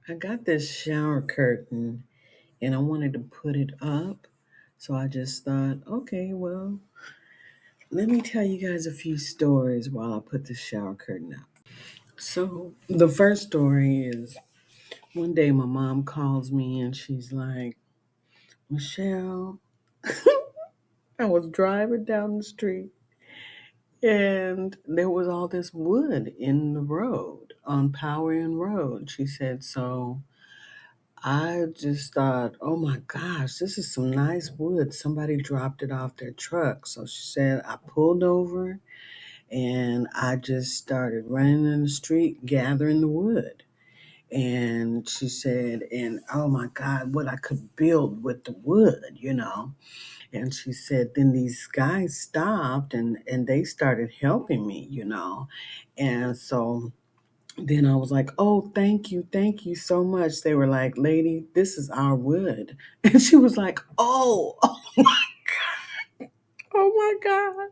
I got this shower curtain and I wanted to put it up. So I just thought, okay, well, let me tell you guys a few stories while I put the shower curtain up. So the first story is one day my mom calls me and she's like, Michelle, I was driving down the street and there was all this wood in the road on Power Inn Road. She said, so I just thought, oh my gosh, this is some nice wood. Somebody dropped it off their truck. So she said, I pulled over and I just started running in the street gathering the wood. And she said, and oh my God, what I could build with the wood. And she said, then these guys stopped and they started helping me. And so then I was like, oh, thank you so much. They were like, lady, this is our wood. And she was like, oh, oh my God.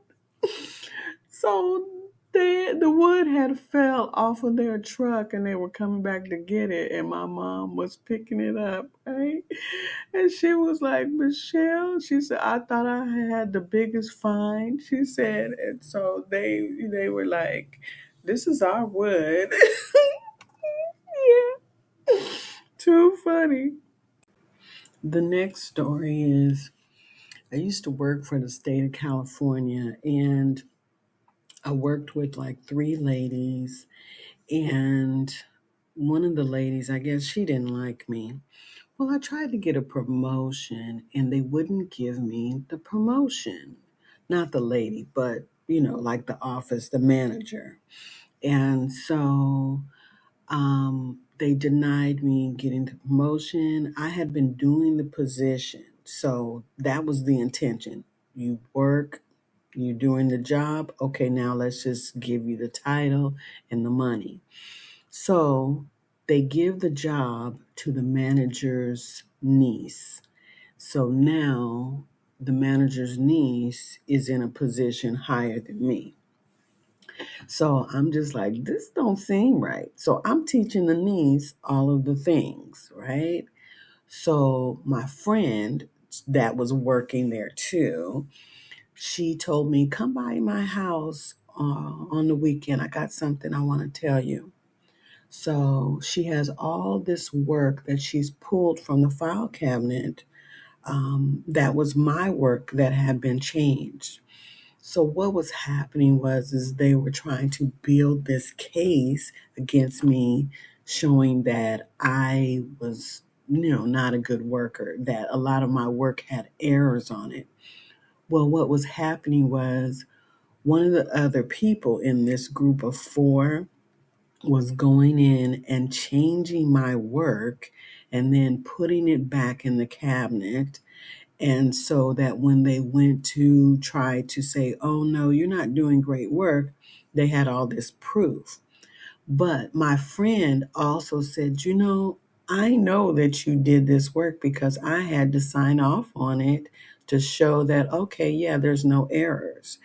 So the wood had fell off of their truck and they were coming back to get it. And my mom was picking it up, right? And she was like, Michelle, she said, I thought I had the biggest find. She said, and so they were like, this is our wood. Yeah. Too funny. The next story is I used to work for the state of California and I worked with like three ladies. And one of the ladies, I guess she didn't like me. Well, I tried to get a promotion and they wouldn't give me the promotion. Not the lady, but, like the office, the manager. And so they denied me getting the promotion. I had been doing the position. So that was the intention. You work, you're doing the job. Okay, now let's just give you the title and the money. So they give the job to the manager's niece. So now the manager's niece is in a position higher than me. So I'm just like, this don't seem right. So I'm teaching the niece all of the things, right? So my friend that was working there too, she told me, come by my house on the weekend. I got something I want to tell you. So she has all this work that she's pulled from the file cabinet that was my work that had been changed. So what was happening was is they were trying to build this case against me, showing that I was, not a good worker, that a lot of my work had errors on it. Well, what was happening was one of the other people in this group of four was going in and changing my work and then putting it back in the cabinet. And so that when they went to try to say, oh no, you're not doing great work, they had all this proof. But my friend also said, I know that you did this work because I had to sign off on it to show that, okay, yeah, there's no errors.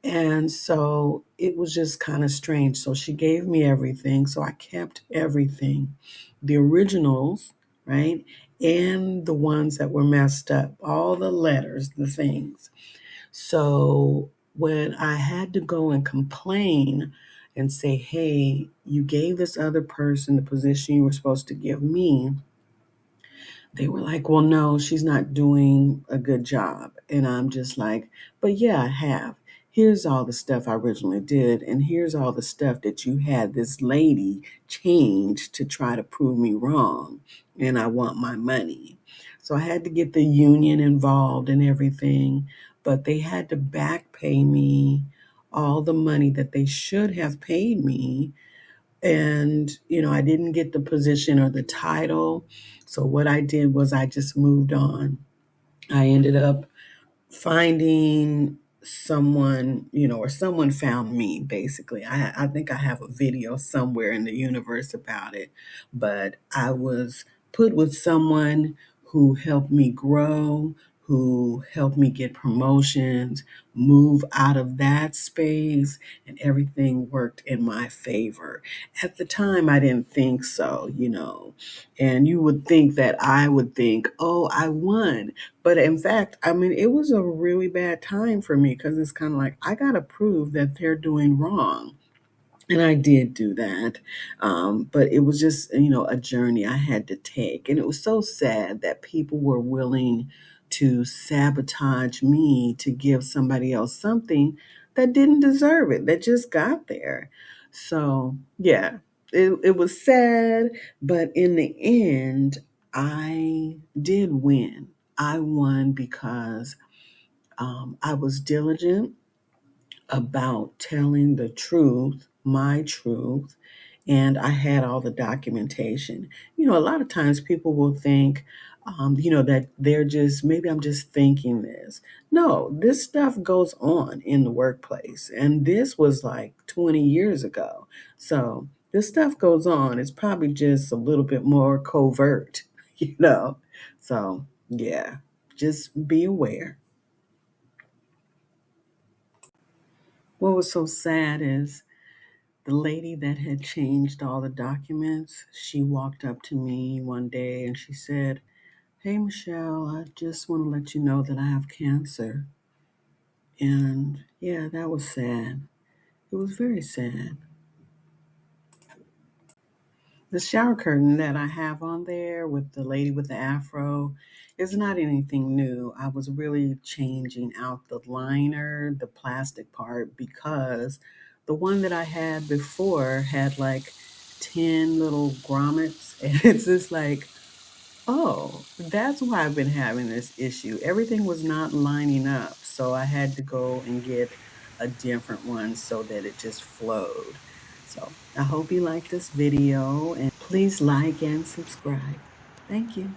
And so it was just kind of strange. So she gave me everything. So I kept everything, the originals, right? And the ones that were messed up, all the letters, the things. So when I had to go and complain and say, hey, you gave this other person the position you were supposed to give me, they were like, well, no, she's not doing a good job. And I'm just like, but yeah, I have. Here's all the stuff I originally did, and here's all the stuff that you had this lady change to try to prove me wrong, and I want my money. So I had to get the union involved and everything, but they had to back pay me all the money that they should have paid me, and I didn't get the position or the title. So what I did was I just moved on. I ended up finding someone, or someone found me. Basically, I think I have a video somewhere in the universe about it, but I was put with someone who helped me grow, who helped me get promotions, move out of that space, and everything worked in my favor. At the time, I didn't think so, and you would think that I would think, oh, I won. But in fact, I mean, it was a really bad time for me because it's kind of like, I got to prove that they're doing wrong. And I did do that. But it was just, a journey I had to take. And it was so sad that people were willing to sabotage me to give somebody else something that didn't deserve it, that just got there. So, yeah, it was sad. But in the end, I did win. I won because I was diligent about telling the truth, my truth, and I had all the documentation. A lot of times people will think, that they're just, maybe I'm just thinking this. No, this stuff goes on in the workplace. And this was like 20 years ago. So this stuff goes on. It's probably just a little bit more covert, you know. So, yeah, just be aware. What was so sad is the lady that had changed all the documents, she walked up to me one day and she said, "Hey, Michelle, I just want to let you know that I have cancer." And yeah, that was sad. It was very sad. The shower curtain that I have on there with the lady with the afro is not anything new. I was really changing out the liner, the plastic part, because the one that I had before had like 10 little grommets. And it's just like, oh, that's why I've been having this issue. Everything was not lining up. So I had to go and get a different one so that it just flowed. So I hope you like this video and please like and subscribe. Thank you.